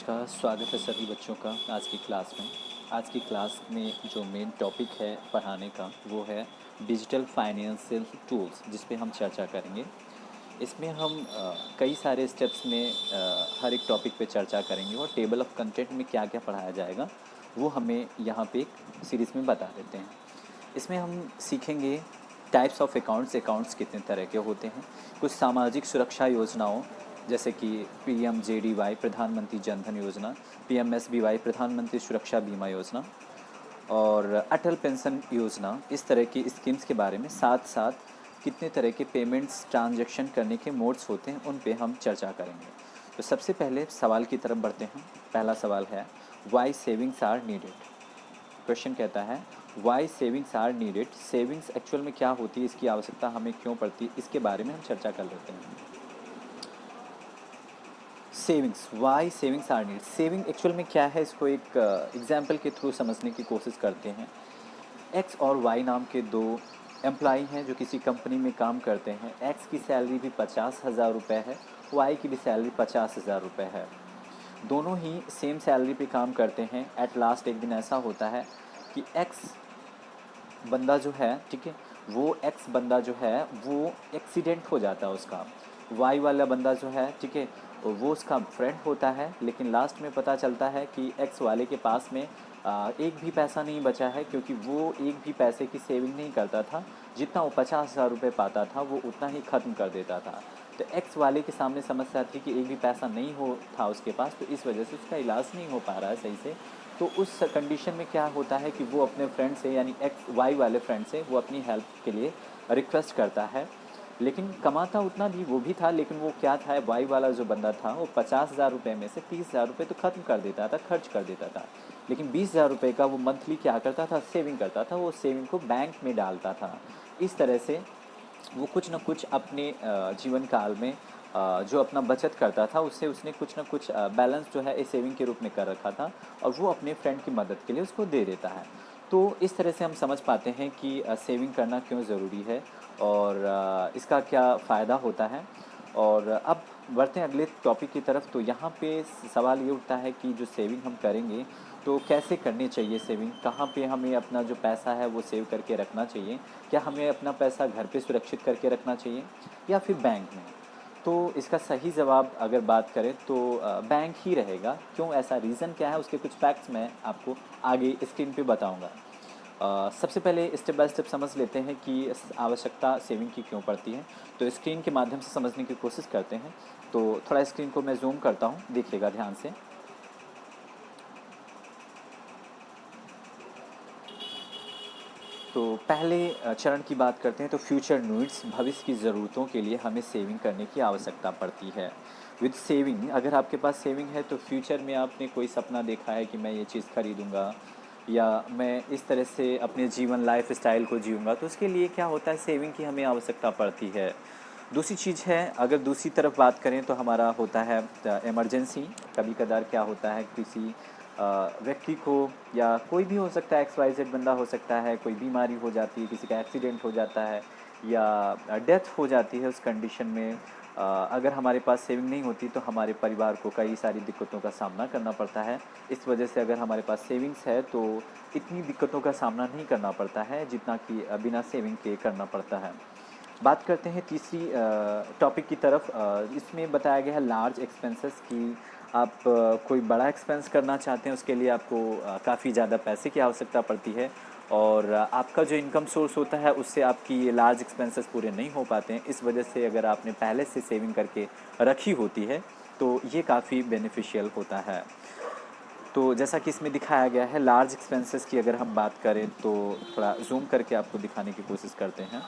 नमस्कार, स्वागत है सभी बच्चों का आज की क्लास में। आज की क्लास में जो मेन टॉपिक है पढ़ाने का वो है डिजिटल फाइनेंशियल टूल्स, जिस पे हम चर्चा करेंगे। इसमें हम कई सारे स्टेप्स में हर एक टॉपिक पे चर्चा करेंगे और टेबल ऑफ कंटेंट में क्या क्या पढ़ाया जाएगा वो हमें यहाँ पे एक सीरीज़ में बता देते हैं। इसमें हम सीखेंगे टाइप्स ऑफ अकाउंट्स कितने तरह के होते हैं, कुछ सामाजिक सुरक्षा योजनाओं जैसे कि PMJDY प्रधानमंत्री जन धन योजना, PMSBY प्रधानमंत्री सुरक्षा बीमा योजना और अटल पेंशन योजना, इस तरह की स्कीम्स के बारे में, साथ साथ कितने तरह के पेमेंट्स ट्रांजैक्शन करने के मोड्स होते हैं उन पे हम चर्चा करेंगे। तो सबसे पहले सवाल की तरफ बढ़ते हैं। पहला सवाल है why savings are needed. Question कहता है why savings are needed. Savings actual में क्या होती है, इसकी आवश्यकता हमें क्यों पड़ती है, इसके बारे में हम चर्चा कर लेते हैं। Savings, why savings are need. Saving actual में क्या है, इसको एक एग्जाम्पल के थ्रू समझने की कोशिश करते हैं। एक्स और वाई नाम के दो एम्प्लॉई हैं जो किसी कंपनी में काम करते हैं। एक्स की सैलरी भी 50,000 रुपये है, वाई की भी सैलरी 50,000 रुपये है। दोनों ही सेम सैलरी पे काम करते हैं। एट लास्ट एक दिन ऐसा होता है कि एक्स बंदा जो है, ठीक है, वो एक्स बंदा जो है वो एक्सीडेंट हो जाता है उसका। वाई वाला बंदा जो है, ठीक है, वो उसका फ्रेंड होता है, लेकिन लास्ट में पता चलता है कि एक्स वाले के पास में एक भी पैसा नहीं बचा है, क्योंकि वो एक भी पैसे की सेविंग नहीं करता था। जितना वो 50,000 रुपये पाता था वो उतना ही ख़त्म कर देता था। तो एक्स वाले के सामने समस्या थी कि एक भी पैसा नहीं हो था उसके पास, तो इस वजह से उसका इलाज नहीं हो पा रहा है सही से। तो उस कंडीशन में क्या होता है कि वो अपने फ्रेंड से, यानी एक्स वाई वाले फ्रेंड से, वो अपनी हेल्प के लिए रिक्वेस्ट करता है। लेकिन कमाता उतना भी वो भी था, लेकिन वो क्या था, वाई वाला जो बंदा था वो 50,000 रुपये में से 30,000 रुपये तो ख़त्म कर देता था, खर्च कर देता था। लेकिन 20,000 रुपये का वो मंथली क्या करता था, सेविंग करता था। वो सेविंग को बैंक में डालता था। इस तरह से वो कुछ न कुछ अपने जीवन काल में जो अपना बचत करता था उससे उसने कुछ न कुछ बैलेंस जो है इस सेविंग के रूप में कर रखा था, और वो अपने फ्रेंड की मदद के लिए उसको दे देता है। तो इस तरह से हम समझ पाते हैं कि सेविंग करना क्यों ज़रूरी है और इसका क्या फ़ायदा होता है। और अब बढ़ते हैं अगले टॉपिक की तरफ। तो यहाँ पे सवाल ये उठता है कि जो सेविंग हम करेंगे तो कैसे करनी चाहिए सेविंग, कहाँ पे हमें अपना जो पैसा है वो सेव करके रखना चाहिए। क्या हमें अपना पैसा घर पे सुरक्षित करके रखना चाहिए या फिर बैंक में। तो इसका सही जवाब अगर बात करें तो बैंक ही रहेगा। क्यों, ऐसा रीज़न क्या है, उसके कुछ फैक्ट्स मैं आपको आगे स्क्रीन पे बताऊंगा। सबसे पहले स्टेप बाय स्टेप समझ लेते हैं कि आवश्यकता सेविंग की क्यों पड़ती है। तो स्क्रीन के माध्यम से समझने की कोशिश करते हैं। तो थोड़ा स्क्रीन को मैं जूम करता हूँ, देखिएगा ध्यान से। तो पहले चरण की बात करते हैं। तो फ्यूचर नीड्स, भविष्य की ज़रूरतों के लिए हमें सेविंग करने की आवश्यकता पड़ती है। विद सेविंग, अगर आपके पास सेविंग है तो फ्यूचर में आपने कोई सपना देखा है कि मैं ये चीज़ खरीदूँगा या मैं इस तरह से अपने जीवन लाइफ स्टाइल को जीऊँगा, तो उसके लिए क्या होता है, सेविंग की हमें आवश्यकता पड़ती है। दूसरी चीज़ है, अगर दूसरी तरफ बात करें तो हमारा होता है इमरजेंसी। कभी कदार क्या होता है, किसी व्यक्ति को, या कोई भी हो सकता है, XYZ बंदा हो सकता है, कोई बीमारी हो जाती है, किसी का एक्सीडेंट हो जाता है या डेथ हो जाती है। उस कंडीशन में अगर हमारे पास सेविंग नहीं होती तो हमारे परिवार को कई सारी दिक्कतों का सामना करना पड़ता है। इस वजह से अगर हमारे पास सेविंग्स है तो इतनी दिक्कतों का सामना नहीं करना पड़ता है जितना कि बिना सेविंग के करना पड़ता है। बात करते हैं तीसरी टॉपिक की तरफ। इसमें बताया गया है लार्ज एक्सपेंसेस की। आप कोई बड़ा एक्सपेंस करना चाहते हैं, उसके लिए आपको काफ़ी ज़्यादा पैसे की आवश्यकता पड़ती है, और आपका जो इनकम सोर्स होता है उससे आपकी ये लार्ज एक्सपेंसेस पूरे नहीं हो पाते हैं। इस वजह से अगर आपने पहले से सेविंग करके रखी होती है तो ये काफ़ी बेनिफिशियल होता है। तो जैसा कि इसमें दिखाया गया है, लार्ज एक्सपेंसेस की अगर हम बात करें तो थोड़ा जूम करके आपको दिखाने की कोशिश करते हैं।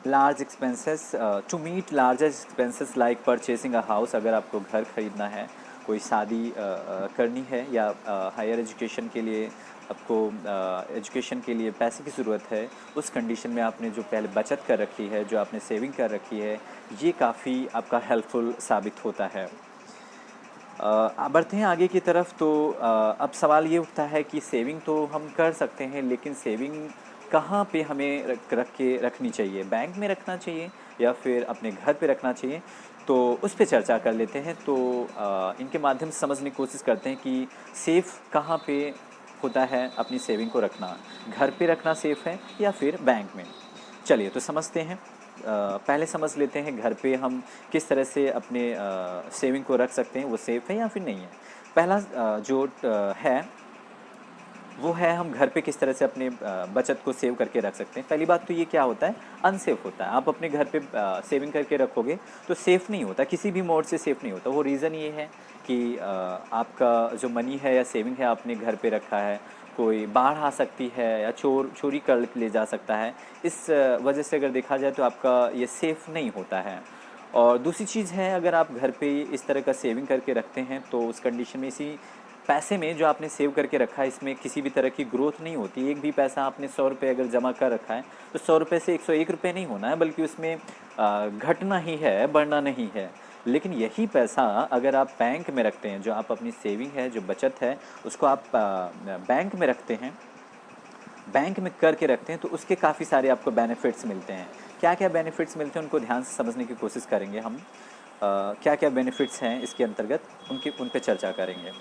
Large expenses, to meet largest expenses like purchasing a house, अगर आपको घर खरीदना है, कोई शादी करनी है, या हायर एजुकेशन के लिए आपको एजुकेशन के लिए पैसे की ज़रूरत है, उस कंडीशन में आपने जो पहले बचत कर रखी है, जो आपने सेविंग कर रखी है, ये काफ़ी आपका हेल्पफुल साबित होता है। बढ़ते हैं आगे की तरफ। तो अब सवाल ये उठता है कि सेविंग तो हम कर सकते हैं, लेकिन सेविंग कहाँ पे हमें रख के रखनी चाहिए, बैंक में रखना चाहिए या फिर अपने घर पे रखना चाहिए। तो उस पे चर्चा कर लेते हैं। तो इनके माध्यम से समझने की कोशिश करते हैं कि सेफ़ कहाँ पे होता है अपनी सेविंग को रखना, घर पे रखना सेफ़ है या फिर बैंक में। चलिए तो समझते हैं। पहले समझ लेते हैं घर पे हम किस तरह से अपने सेविंग को रख सकते हैं, वो सेफ़ है या फिर नहीं है। पहला है वो है हम घर पे किस तरह से अपने बचत को सेव करके रख सकते हैं। पहली बात तो ये क्या होता है, अनसेफ होता है। आप अपने घर पे सेविंग करके रखोगे तो सेफ़ नहीं होता, किसी भी मोड से सेफ़ नहीं होता। वो रीज़न ये है कि आपका जो मनी है या सेविंग है आपने घर पे रखा है, कोई बाढ़ आ सकती है या चोरी कर ले जा सकता है। इस वजह से अगर देखा जाए तो आपका ये सेफ़ नहीं होता है। और दूसरी चीज़ है, अगर आप घर पे इस तरह का सेविंग करके रखते हैं तो उस कंडीशन में इसी पैसे में जो आपने सेव करके रखा है इसमें किसी भी तरह की ग्रोथ नहीं होती। एक भी पैसा आपने 100 रुपये अगर जमा कर रखा है तो 100 रुपये से 101 रुपये नहीं होना है, बल्कि उसमें घटना ही है, बढ़ना नहीं है। लेकिन यही पैसा अगर आप बैंक में रखते हैं, जो आप अपनी सेविंग है, जो बचत है, उसको आप बैंक में रखते हैं, बैंक में करके रखते हैं, तो उसके काफ़ी सारे आपको बेनिफिट्स मिलते हैं। क्या क्या बेनिफिट्स मिलते हैं उनको ध्यान से समझने की कोशिश करेंगे हम। क्या क्या बेनिफिट्स हैं इसके अंतर्गत उन पे चर्चा करेंगे।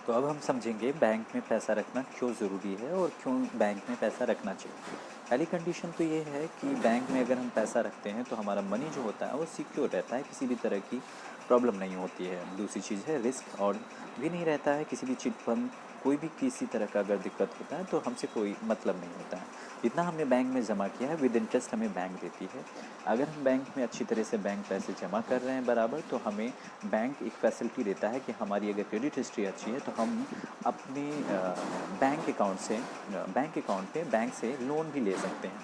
तो अब हम समझेंगे बैंक में पैसा रखना क्यों ज़रूरी है और क्यों बैंक में पैसा रखना चाहिए। पहली कंडीशन तो ये है कि बैंक में अगर हम पैसा रखते हैं तो हमारा मनी जो होता है वो सिक्योर रहता है, किसी भी तरह की प्रॉब्लम नहीं होती है। दूसरी चीज़ है, रिस्क और भी नहीं रहता है, किसी भी चिट फंड कोई भी किसी तरह का अगर दिक्कत होता है तो हमसे कोई मतलब नहीं होता है। जितना हमने बैंक में जमा किया है विद इंटरेस्ट हमें बैंक देती है। अगर हम बैंक में अच्छी तरह से बैंक पैसे जमा कर रहे हैं बराबर, तो हमें बैंक एक फैसिलिटी देता है कि हमारी अगर क्रेडिट हिस्ट्री अच्छी है तो हम अपने बैंक अकाउंट पे बैंक से लोन भी ले सकते हैं।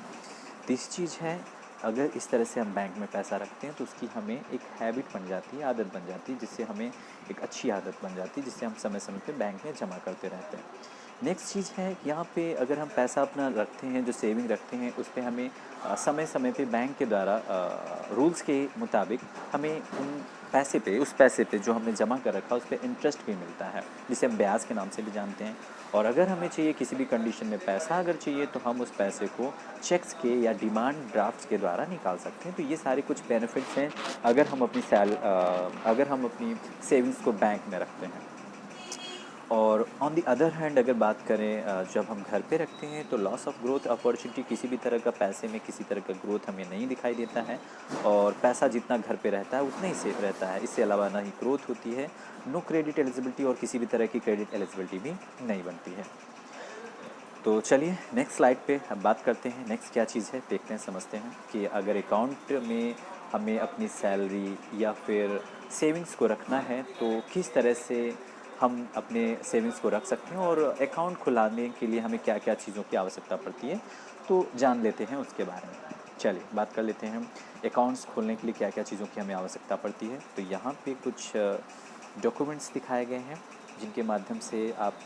तीसरी चीज़ है, अगर इस तरह से हम बैंक में पैसा रखते हैं तो उसकी हमें एक हैबिट बन जाती है, आदत बन जाती है, जिससे हमें एक अच्छी आदत बन जाती है, जिससे हम समय समय पे बैंक में जमा करते रहते हैं। नेक्स्ट चीज़ है कि यहाँ पे अगर हम पैसा अपना रखते हैं, जो सेविंग रखते हैं, उस पे हमें समय समय पे बैंक के द्वारा रूल्स के मुताबिक हमें उस पैसे पे जो हमने जमा कर रखा है उस पर इंटरेस्ट भी मिलता है, जिसे हम ब्याज के नाम से भी जानते हैं। और अगर हमें चाहिए किसी भी कंडीशन में पैसा अगर चाहिए तो हम उस पैसे को चेक्स के या डिमांड ड्राफ्ट्स के द्वारा निकाल सकते हैं। तो ये सारे कुछ बेनिफिट्स हैं अगर हम अपनी सेविंग्स को बैंक में रखते हैं। और ऑन दी अदर हैंड अगर बात करें, जब हम घर पे रखते हैं तो लॉस ऑफ ग्रोथ अपॉर्चुनिटी, किसी भी तरह का पैसे में किसी तरह का ग्रोथ हमें नहीं दिखाई देता है, और पैसा जितना घर पे रहता है उतना ही सेफ रहता है। इससे अलावा ना ही ग्रोथ होती है, नो क्रेडिट एलिजिबिलिटी, और किसी भी तरह की क्रेडिट एलिजिबिलिटी भी नहीं बनती है। तो चलिए नेक्स्ट स्लाइड पे हम बात करते हैं। नेक्स्ट क्या चीज़ है देखते हैं, समझते हैं कि अगर अकाउंट में हमें अपनी सैलरी या फिर सेविंग्स को रखना है तो किस तरह से हम अपने सेविंग्स को रख सकते हैं, और अकाउंट खुलाने के लिए हमें क्या क्या चीज़ों की आवश्यकता पड़ती है तो जान लेते हैं उसके बारे में। चलिए बात कर लेते हैं अकाउंट्स खोलने के लिए क्या क्या चीज़ों की हमें आवश्यकता पड़ती है। तो यहाँ पे कुछ डॉक्यूमेंट्स दिखाए गए हैं जिनके माध्यम से आप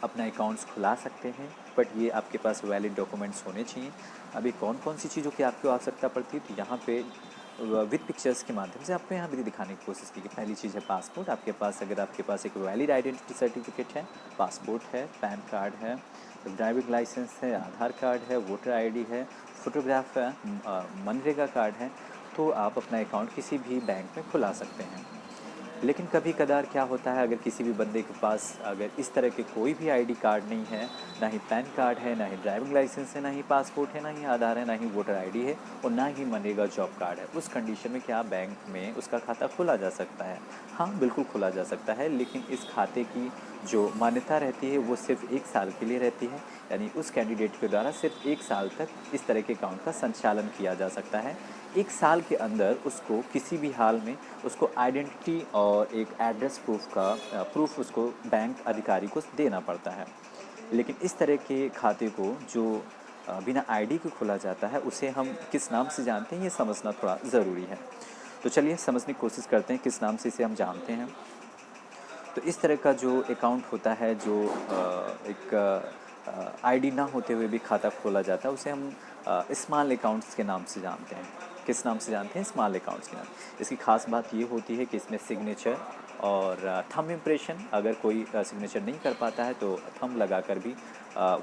अपना अकाउंट्स खुला सकते हैं, बट ये आपके पास वैलिड डॉक्यूमेंट्स होने चाहिए। अभी कौन कौन सी चीज़ों की आपको आवश्यकता पड़ती है, तो यहाँ पे विद पिक्चर्स के माध्यम से आपको यहाँ भी दिखाने की कोशिश की। पहली चीज़ है पासपोर्ट। अगर आपके पास एक वैलिड आइडेंटिटी सर्टिफिकेट है, पासपोर्ट है, पैन कार्ड है, ड्राइविंग लाइसेंस है, आधार कार्ड है, वोटर आईडी है, फोटोग्राफ है, मनरेगा कार्ड है, तो आप अपना अकाउंट किसी भी बैंक में खुला सकते हैं। लेकिन कभी कदार क्या होता है, अगर किसी भी बंदे के पास अगर इस तरह के कोई भी आईडी कार्ड नहीं है, ना ही पैन कार्ड है, ना ही ड्राइविंग लाइसेंस है, ना ही पासपोर्ट है, ना ही आधार है, ना ही वोटर आईडी है, और ना ही मनरेगा जॉब कार्ड है, उस कंडीशन में क्या बैंक में उसका खाता खोला जा सकता है? हाँ बिल्कुल खोला जा सकता है, लेकिन इस खाते की जो मान्यता रहती है वो सिर्फ 1 साल के लिए रहती है। यानी उस कैंडिडेट के द्वारा सिर्फ 1 साल तक इस तरह के अकाउंट का संचालन किया जा सकता है। 1 साल के अंदर उसको किसी भी हाल में उसको आइडेंटिटी और एक एड्रेस प्रूफ उसको बैंक अधिकारी को देना पड़ता है। लेकिन इस तरह के खाते को जो बिना आईडी के खोला जाता है उसे हम किस नाम से जानते हैं, ये समझना थोड़ा ज़रूरी है। तो चलिए समझने की कोशिश करते हैं किस नाम से इसे हम जानते हैं। तो इस तरह का जो अकाउंट होता है, जो एक आईडी ना होते हुए भी खाता खोला जाता है, उसे हम स्मॉल अकाउंट्स के नाम से जानते हैं। किस नाम से जानते हैं? स्मॉल अकाउंट्स के नाम। इसकी खास बात ये होती है कि इसमें सिग्नेचर और थंब इम्प्रेशन, अगर कोई सिग्नेचर नहीं कर पाता है तो थंब लगाकर भी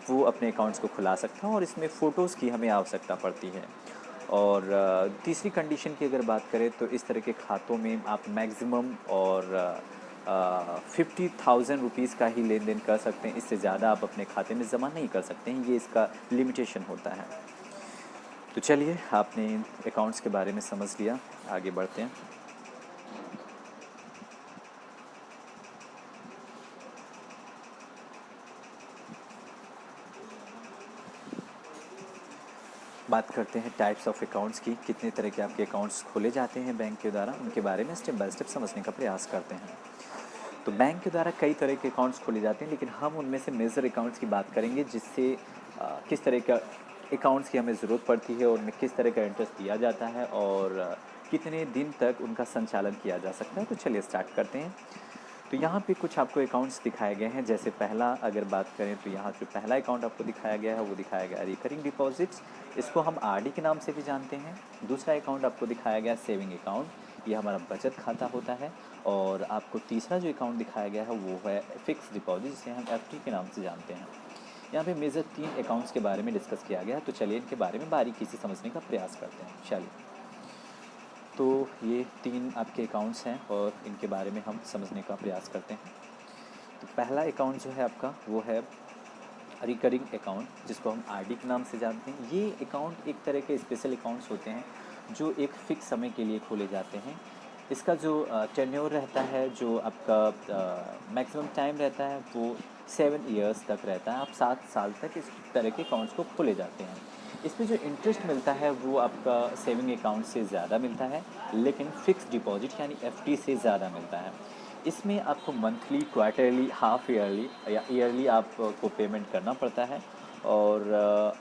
वो अपने अकाउंट्स को खुला सकता है, और इसमें फ़ोटोज़ की हमें आवश्यकता पड़ती है। और तीसरी कंडीशन की अगर बात करें तो इस तरह के खातों में आप मैक्सिमम और 50,000 रुपीज़ का ही लेन देन कर सकते हैं। इससे ज़्यादा आप अपने खाते में जमा नहीं कर सकते हैं, ये इसका लिमिटेशन होता है। तो चलिए, आपने इन अकाउंट्स के बारे में समझ लिया, आगे बढ़ते हैं। बात करते हैं टाइप्स ऑफ अकाउंट्स की, कितने तरह के आपके अकाउंट्स खोले जाते हैं बैंक के द्वारा, उनके बारे में स्टेप बाय स्टेप समझने का प्रयास करते हैं। तो बैंक के द्वारा कई तरह के अकाउंट्स खोले जाते हैं, लेकिन हम उनमें से मेजर अकाउंट्स की बात करेंगे, जिससे किस तरह का अकाउंट्स की हमें ज़रूरत पड़ती है, उनमें किस तरह का इंटरेस्ट दिया जाता है, और कितने दिन तक उनका संचालन किया जा सकता है। तो चलिए स्टार्ट करते हैं। तो यहाँ पे कुछ आपको अकाउंट्स दिखाए गए हैं। जैसे पहला अगर बात करें तो यहाँ जो पहला अकाउंट आपको दिखाया गया है वो दिखाया गया है रिकरिंग डिपॉजिट्स, इसको हम आरडी के नाम से भी जानते हैं। दूसरा अकाउंट आपको दिखाया गया सेविंग अकाउंट, ये हमारा बचत खाता होता है। और आपको तीसरा जो अकाउंट दिखाया गया है वो है फिक्स डिपॉजिट, जिसे हम एफडी के नाम से जानते हैं। यहाँ पे मेजर 3 अकाउंट्स के बारे में डिस्कस किया गया है, तो चलिए इनके बारे में बारीकी से समझने का प्रयास करते हैं। चलिए, तो ये 3 आपके अकाउंट्स हैं और इनके बारे में हम समझने का प्रयास करते हैं। तो पहला अकाउंट जो है आपका वो है रिकरिंग अकाउंट, जिसको हम आरडी के नाम से जानते हैं। ये अकाउंट एक तरह के स्पेशल अकाउंट्स होते हैं जो एक फ़िक्स समय के लिए खोले जाते हैं। इसका जो टेन्योर रहता है, जो आपका मैक्सिमम टाइम रहता है वो 7 ईयर्स तक रहता है। आप 7 साल तक इस तरह के अकाउंट्स को खोले जाते हैं। इसमें जो इंटरेस्ट मिलता है वो आपका सेविंग अकाउंट से ज़्यादा मिलता है, लेकिन फ़िक्स डिपॉजिट यानी एफडी से ज़्यादा मिलता है। इसमें आपको मंथली, क्वार्टरली, हाफ ईयरली या ईयरली आपको पेमेंट करना पड़ता है। और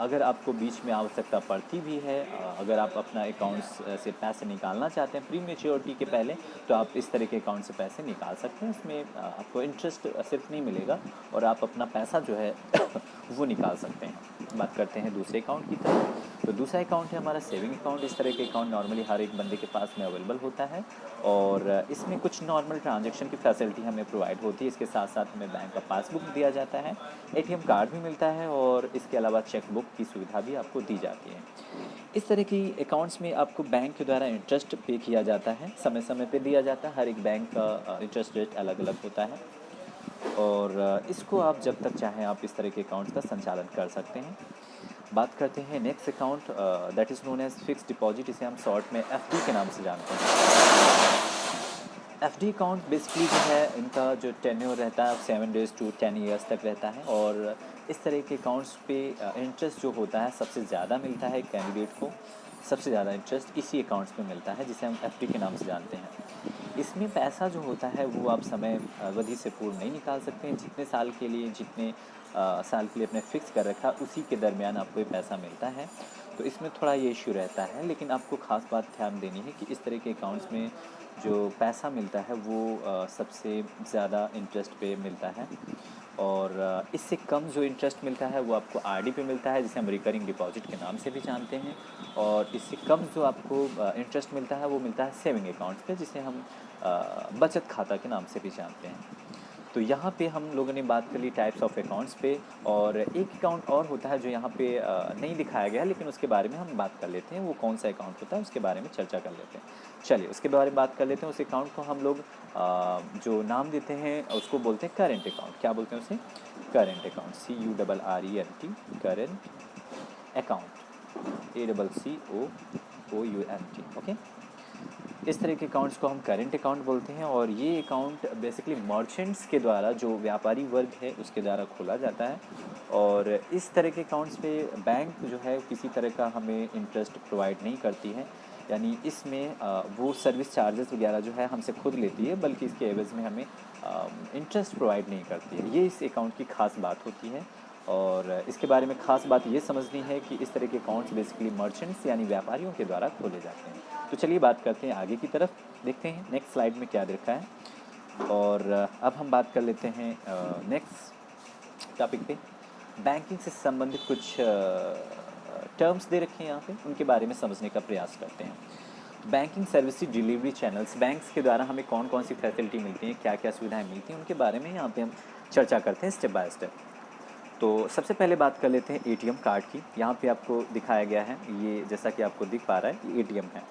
अगर आपको बीच में आवश्यकता पड़ती भी है, अगर आप अपना अकाउंट्स से पैसे निकालना चाहते हैं प्री मैच्योरिटी के पहले, तो आप इस तरह के अकाउंट से पैसे निकाल सकते हैं। इसमें आपको इंटरेस्ट सिर्फ नहीं मिलेगा और आप अपना पैसा जो है वो निकाल सकते हैं। बात करते हैं दूसरे अकाउंट की तरफ। तो दूसरा अकाउंट है हमारा सेविंग अकाउंट। इस तरह के अकाउंट नॉर्मली हर एक बंदे के पास में अवेलेबल होता है, और इसमें कुछ नॉर्मल ट्रांजैक्शन की फैसिलिटी हमें प्रोवाइड होती है। इसके साथ साथ हमें बैंक का पासबुक दिया जाता है, एटीएम कार्ड भी मिलता है, और इसके अलावा चेक बुक की सुविधा भी आपको दी जाती है। इस तरह की अकाउंट्स में आपको बैंक के द्वारा इंटरेस्ट पे किया जाता है, समय समय पे दिया जाता है। हर एक बैंक का इंटरेस्ट रेट अलग अलग होता है, और इसको आप जब तक चाहें आप इस तरह के अकाउंट्स का संचालन कर सकते हैं। बात करते हैं next account, that is known as fix deposit, इसे हम शॉर्ट में एफडी के नाम से जानते हैं। एफडी अकाउंट बेसिकली जो है इनका जो टेन्योर रहता है 7 डेज़ टू 10 ईयर्स तक रहता है, और इस तरह के अकाउंट्स पे इंटरेस्ट जो होता है सबसे ज़्यादा मिलता है कैंडिडेट को। सबसे ज़्यादा इंटरेस्ट इसी अकाउंट्स में मिलता है, जिसे हम एफडी के नाम से जानते हैं। इसमें पैसा जो होता है वो आप समय अवधि से पूर्व नहीं निकाल सकते हैं। जितने साल के लिए, जितने साल के लिए अपने फ़िक्स कर रखा, उसी के दरमियान आपको ये पैसा मिलता है। तो इसमें थोड़ा ये इश्यू रहता है, लेकिन आपको ख़ास बात ध्यान देनी है कि इस तरह के अकाउंट्स में जो पैसा मिलता है वो सबसे ज़्यादा इंटरेस्ट पे मिलता है, और इससे कम जो इंटरेस्ट मिलता है वो आपको आरडी पे मिलता है, जिसे हम रिकरिंग डिपॉजिट के नाम से भी जानते हैं। और इससे कम जो आपको इंटरेस्ट मिलता है वो मिलता है सेविंग अकाउंट्स पे, जिसे हम बचत खाता के नाम से भी जानते हैं। तो यहाँ पे हम लोगों ने बात कर ली टाइप्स ऑफ अकाउंट्स पे, और एक अकाउंट और होता है जो यहाँ पे नहीं दिखाया गया, लेकिन उसके बारे में हम बात कर लेते हैं। वो कौन सा अकाउंट होता है उसके बारे में चर्चा कर लेते हैं। चलिए उसके बारे में बात कर लेते हैं। उस अकाउंट को हम लोग जो नाम देते हैं उसको बोलते हैं करेंट अकाउंट। क्या बोलते हैं उसे? Current account, CURRENT, current account, ACCOUNT। Okay, इस तरह के अकाउंट्स को हम करेंट अकाउंट बोलते हैं, और ये अकाउंट बेसिकली मर्चेंट्स के द्वारा, जो व्यापारी वर्ग है उसके द्वारा खोला जाता है। और इस तरह के अकाउंट्स पे बैंक जो है किसी तरह का हमें इंटरेस्ट प्रोवाइड नहीं करती है, यानी इसमें वो सर्विस चार्जेस वगैरह जो है हमसे खुद लेती है, बल्कि इसके एवज़ में हमें इंटरेस्ट प्रोवाइड नहीं करती है। ये इस अकाउंट की ख़ास बात होती है, और इसके बारे में ख़ास बात ये समझनी है कि इस तरह के अकाउंट्स बेसिकली मर्चेंट्स यानी व्यापारियों के द्वारा खोले जाते हैं। तो चलिए बात करते हैं आगे की तरफ, देखते हैं नेक्स्ट स्लाइड में क्या लिखा है। और अब हम बात कर लेते हैं नेक्स्ट टॉपिक पे। बैंकिंग से संबंधित कुछ टर्म्स दे रखे हैं यहाँ पे, उनके बारे में समझने का प्रयास करते हैं। Banking service delivery channels, banks के द्वारा हमें कौन कौन सी फैसिलिटी मिलती हैं, क्या क्या सुविधाएं मिलती हैं, उनके बारे में यहाँ पे हम चर्चा करते हैं स्टेप बाय स्टेप। तो सबसे पहले बात कर लेते हैं एटीएम कार्ड की। यहाँ पे आपको दिखाया गया है, ये जैसा कि आपको दिख पा रहा है, ये एटीएम है।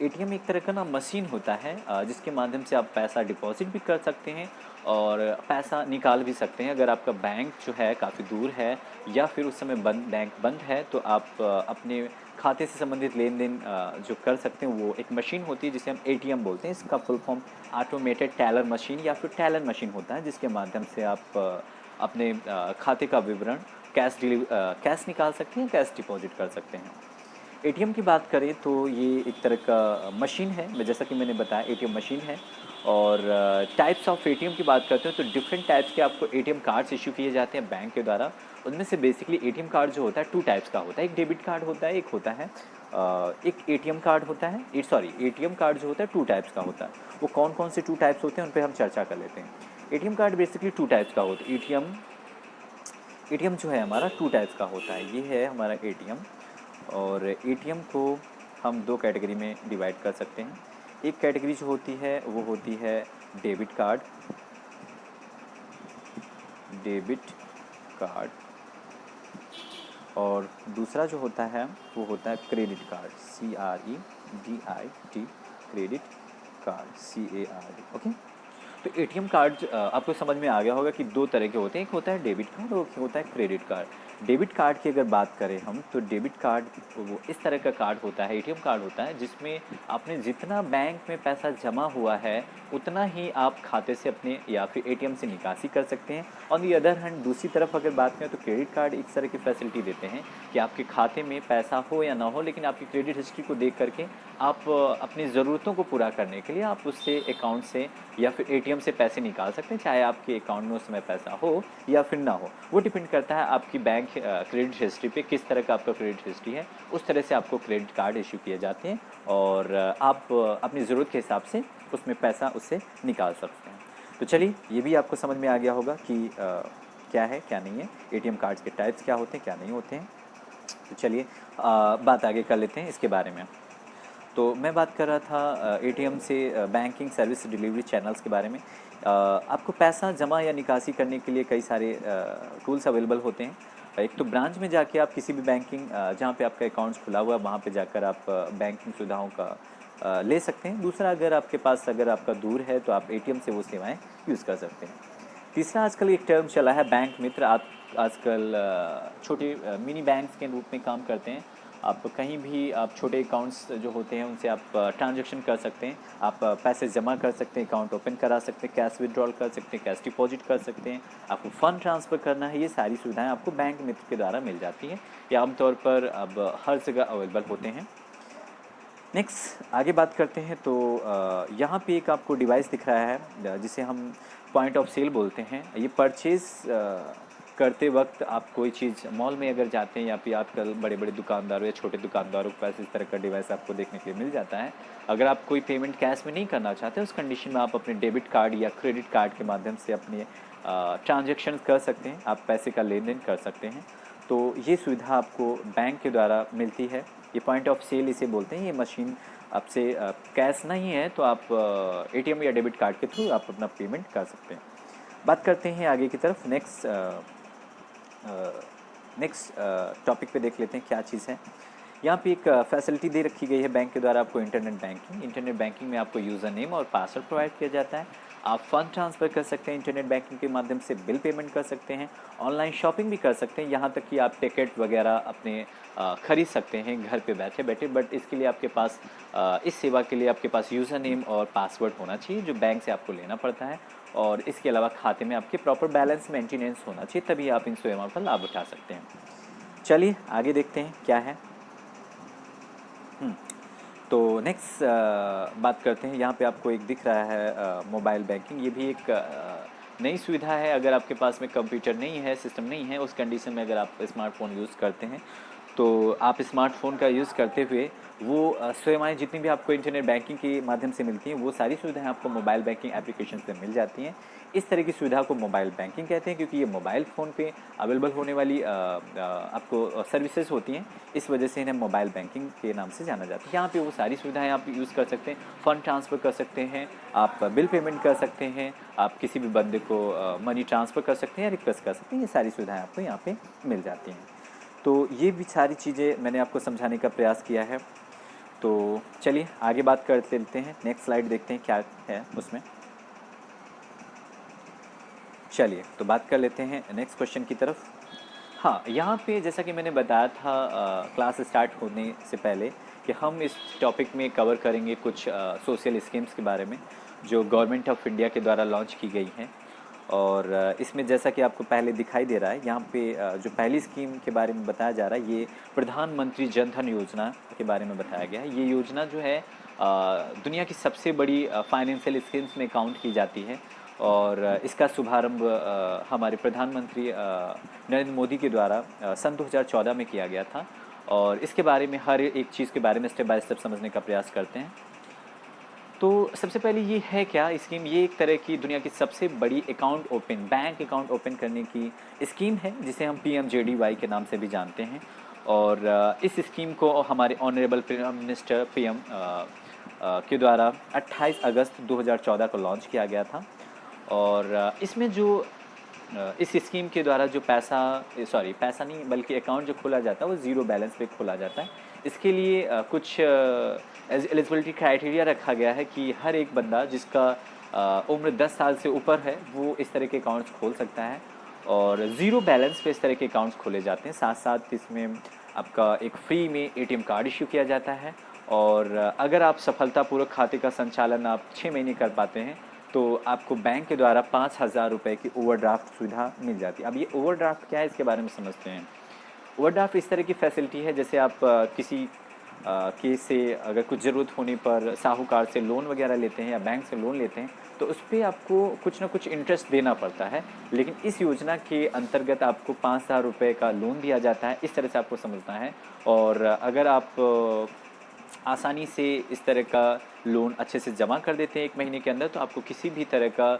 एटीएम एक तरह का ना मशीन होता है जिसके माध्यम से आप पैसा डिपॉजिट भी कर सकते हैं और पैसा निकाल भी सकते हैं। अगर आपका बैंक जो है काफ़ी दूर है या फिर उस समय बैंक बंद है, तो आप अपने खाते से संबंधित लेन देन जो कर सकते हैं, वो एक मशीन होती है जिसे हम एटीएम बोलते हैं। इसका full form automated teller machine या फिर टेलर मशीन होता है, जिसके माध्यम से आप अपने खाते का विवरण कैश निकाल सकते हैं, कैश डिपॉजिट कर सकते हैं। एटीएम की बात करें तो ये एक तरह का मशीन है, जैसा कि मैंने बताया एटीएम मशीन है। और टाइप्स ऑफ एटीएम की बात करते हैं तो डिफरेंट टाइप्स के आपको एटीएम कार्ड्स इशू किए जाते हैं बैंक के द्वारा। उनमें से बेसिकली एटीएम कार्ड जो होता है 2 टाइप्स का होता है, एक डेबिट कार्ड होता है, एक होता है एक एटीएम कार्ड होता है। एटीएम कार्ड जो होता है 2 टाइप्स का होता है। वो कौन कौन से 2 टाइप्स होते हैं उन पर हम चर्चा कर लेते हैं। एटीएम कार्ड बेसिकली 2 टाइप्स का होता है। एटीएम जो है हमारा 2 टाइप्स का होता है। ये है हमारा एटीएम, और एटीएम को हम 2 कैटेगरी में डिवाइड कर सकते हैं। एक कैटेगरी जो होती है वो होती है डेबिट कार्ड, और दूसरा जो होता है वो होता है credit card, CREDIT, credit card, CARD। Okay, तो एटीएम कार्ड आपको समझ में आ गया होगा कि 2 तरह के होते हैं, एक होता है डेबिट कार्ड और एक होता है क्रेडिट कार्ड। डेबिट कार्ड की अगर बात करें हम, तो डेबिट कार्ड वो इस तरह का कार्ड होता है, एटीएम कार्ड होता है, जिसमें आपने जितना बैंक में पैसा जमा हुआ है उतना ही आप खाते से अपने या फिर एटीएम से निकासी कर सकते हैं। ऑन दी अदर हैंड दूसरी तरफ अगर बात करें तो क्रेडिट कार्ड इस तरह की फैसिलिटी देते हैं कि आपके खाते में पैसा हो या ना हो, लेकिन आपकी क्रेडिट हिस्ट्री को देख करके आप अपनी ज़रूरतों को पूरा करने के लिए आप उससे अकाउंट से या फिर एटीएम से पैसे निकाल सकते हैं, चाहे आपके अकाउंट में उस समय पैसा हो या फिर ना हो। वो डिपेंड करता है आपकी बैंक क्रेडिट हिस्ट्री पे, किस तरह का आपका क्रेडिट हिस्ट्री है, उस तरह से आपको क्रेडिट कार्ड इशू किए जाते हैं और आप अपनी ज़रूरत के हिसाब से उसमें पैसा उससे निकाल सकते हैं। तो चलिए, ये भी आपको समझ में आ गया होगा कि क्या है क्या नहीं है, एटीएम कार्ड्स के टाइप्स क्या होते हैं क्या नहीं होते हैं। तो चलिए बात आगे कर लेते हैं इसके बारे में। तो मैं बात कर रहा था एटीएम से बैंकिंग सर्विस डिलीवरी चैनल्स के बारे में। आपको पैसा जमा या निकासी करने के लिए कई सारे टूल्स अवेलेबल होते हैं। एक तो ब्रांच में जाके आप किसी भी बैंकिंग जहाँ पे आपका अकाउंट्स खुला हुआ है वहाँ पे जाकर आप बैंकिंग सुविधाओं का ले सकते हैं। दूसरा, अगर आपके पास अगर आपका दूर है तो आप एटीएम से वो सेवाएं यूज़ कर सकते हैं। तीसरा, आजकल एक टर्म चला है बैंक मित्र। आप आजकल छोटे मिनी बैंक्स के रूप में काम करते हैं। आप कहीं भी आप छोटे अकाउंट्स जो होते हैं उनसे आप ट्रांजैक्शन कर सकते हैं, आप पैसे जमा कर सकते हैं, अकाउंट ओपन करा सकते हैं, कैश विड्रॉल कर सकते हैं, कैश डिपॉजिट कर सकते हैं, आपको फ़ंड ट्रांसफ़र करना है, ये सारी सुविधाएं आपको बैंक मित्र के द्वारा मिल जाती हैं। ये आमतौर पर अब हर जगह अवेलेबल होते हैं। नेक्स्ट आगे बात करते हैं तो यहाँ पे एक आपको डिवाइस दिख रहा है जिसे हम पॉइंट ऑफ सेल बोलते हैं। ये परचेज़ करते वक्त आप कोई चीज़ मॉल में अगर जाते हैं या फिर आजकल बड़े बड़े दुकानदारों या छोटे दुकानदारों के पास इस तरह का डिवाइस आपको देखने के लिए मिल जाता है। अगर आप कोई पेमेंट कैश में नहीं करना चाहते, उस कंडीशन में आप अपने डेबिट कार्ड या क्रेडिट कार्ड के माध्यम से अपने ट्रांजेक्शन कर सकते हैं, आप पैसे का लेन देन कर सकते हैं। तो ये सुविधा आपको बैंक के द्वारा मिलती है। ये पॉइंट ऑफ सेल इसे बोलते हैं। ये मशीन आपसे कैश नहीं है तो आप एटीएम या डेबिट कार्ड के थ्रू आप अपना पेमेंट कर सकते हैं। बात करते हैं आगे की तरफ। नेक्स्ट टॉपिक पे देख लेते हैं क्या चीज़ है। यहाँ पे एक फैसिलिटी दे रखी गई है बैंक के द्वारा आपको इंटरनेट बैंकिंग में आपको यूज़र नेम और पासवर्ड प्रोवाइड किया जाता है। आप फंड ट्रांसफ़र कर सकते हैं इंटरनेट बैंकिंग के माध्यम से, बिल पेमेंट कर सकते हैं, ऑनलाइन शॉपिंग भी कर सकते हैं, यहाँ तक कि आप टिकट वगैरह अपने ख़रीद सकते हैं घर पे बैठे बैठे। बट इसके लिए आपके पास इस सेवा के लिए आपके पास यूज़र नेम और पासवर्ड होना चाहिए, जो बैंक से आपको लेना पड़ता है। और इसके अलावा खाते में आपके प्रॉपर बैलेंस मेंटेनेंस होना चाहिए, तभी आप इन सेवाओं का लाभ उठा सकते हैं। चलिए आगे देखते हैं क्या है। तो नेक्स्ट बात करते हैं। यहाँ पे आपको एक दिख रहा है मोबाइल बैंकिंग। ये भी एक नई सुविधा है। अगर आपके पास में कंप्यूटर नहीं है, सिस्टम नहीं है, उस कंडीशन में अगर आप स्मार्टफोन यूज़ करते हैं तो आप स्मार्टफ़ोन का यूज़ करते हुए वो सेवाएँ जितनी भी आपको इंटरनेट बैंकिंग के माध्यम से मिलती हैं, वो सारी सुविधाएँ आपको मोबाइल बैंकिंग एप्लीकेशन से मिल जाती हैं। इस तरह की सुविधा को मोबाइल बैंकिंग कहते हैं, क्योंकि ये मोबाइल फ़ोन पे अवेलेबल होने वाली आपको सर्विसेज होती हैं। इस वजह से इन्हें मोबाइल बैंकिंग के नाम से जाना जाता है। यहाँ पे वो सारी सुविधाएँ आप यूज़ कर सकते हैं, फ़ंड ट्रांसफ़र कर सकते हैं, आप बिल पेमेंट कर सकते हैं, आप किसी भी बंदे को मनी ट्रांसफ़र कर सकते हैं या रिक्वेस्ट कर सकते हैं। ये सारी सुविधाएँ आपको यहाँ पे मिल जाती हैं। तो ये भी सारी चीज़ें मैंने आपको समझाने का प्रयास किया है। तो चलिए आगे बात कर लेते हैं, नेक्स्ट स्लाइड देखते हैं क्या है उसमें। चलिए तो बात कर लेते हैं नेक्स्ट क्वेश्चन की तरफ। हाँ, यहाँ पे जैसा कि मैंने बताया था क्लास स्टार्ट होने से पहले कि हम इस टॉपिक में कवर करेंगे कुछ सोशल स्कीम्स के बारे में जो गवर्नमेंट ऑफ इंडिया के द्वारा लॉन्च की गई हैं। और इसमें जैसा कि आपको पहले दिखाई दे रहा है, यहाँ पे जो पहली स्कीम के बारे में बताया जा रहा है, ये प्रधानमंत्री जन धन योजना के बारे में बताया गया है। ये योजना जो है दुनिया की सबसे बड़ी फाइनेंशियल स्कीम्स में काउंट की जाती है। और इसका शुभारंभ हमारे प्रधानमंत्री नरेंद्र मोदी के द्वारा सन 2014 में किया गया था। और इसके बारे में हर एक चीज़ के बारे में स्टेप बाय स्टेप समझने का प्रयास करते हैं। तो सबसे पहले ये है क्या स्कीम, ये एक तरह की दुनिया की सबसे बड़ी बैंक अकाउंट ओपन करने की स्कीम है, जिसे हम PMJDY के नाम से भी जानते हैं। और इस स्कीम को हमारे ऑनरेबल प्राइम मिनिस्टर PM के द्वारा 28 अगस्त 2014 को लॉन्च किया गया था। और इसमें जो इस स्कीम के द्वारा जो पैसा नहीं बल्कि अकाउंट जो खोला जाता है वो ज़ीरो बैलेंस पे खोला जाता है। इसके लिए कुछ एलिजिबिलिटी क्राइटेरिया रखा गया है कि हर एक बंदा जिसका उम्र 10 साल से ऊपर है वो इस तरह के अकाउंट्स खोल सकता है। और ज़ीरो बैलेंस पे इस तरह के अकाउंट्स खोले जाते हैं। साथ साथ इसमें आपका एक फ्री में ATM कार्ड इशू किया जाता है। और अगर आप सफलतापूर्वक खाते का संचालन आप 6 महीने कर पाते हैं तो आपको बैंक के द्वारा 5,000 रुपये की ओवरड्राफ्ट सुविधा मिल जाती है। अब ये ओवरड्राफ्ट क्या है, इसके बारे में समझते हैं। ओवरड्राफ्ट इस तरह की फैसिलिटी है जैसे आप किसी केस से अगर कुछ ज़रूरत होने पर साहूकार से लोन वगैरह लेते हैं या बैंक से लोन लेते हैं तो उस पर आपको कुछ ना कुछ इंटरेस्ट देना पड़ता है। लेकिन इस योजना के अंतर्गत आपको 5,000 रुपये का लोन दिया जाता है, इस तरह से आपको समझना है। और अगर आप आसानी से इस तरह का लोन अच्छे से जमा कर देते हैं 1 महीने के अंदर तो आपको किसी भी तरह का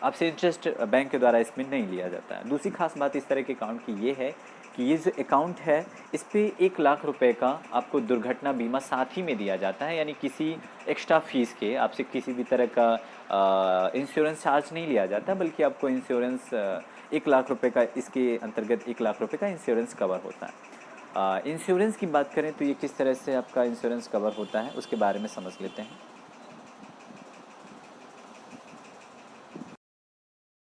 आपसे इंटरेस्ट बैंक के द्वारा इसमें नहीं लिया जाता है। दूसरी खास बात इस तरह के अकाउंट की ये है कि ये जो अकाउंट है इस पे 1 लाख रुपए का आपको दुर्घटना बीमा साथ ही में दिया जाता है। यानी किसी एक्स्ट्रा फीस के आपसे किसी भी तरह का इंश्योरेंस चार्ज नहीं लिया जाता, बल्कि आपको इंश्योरेंस 1 लाख रुपए का, इसके अंतर्गत 1 लाख रुपए का इंश्योरेंस कवर होता है। इंश्योरेंस की बात करें तो ये किस तरह से आपका इंश्योरेंस कवर होता है उसके बारे में समझ लेते हैं।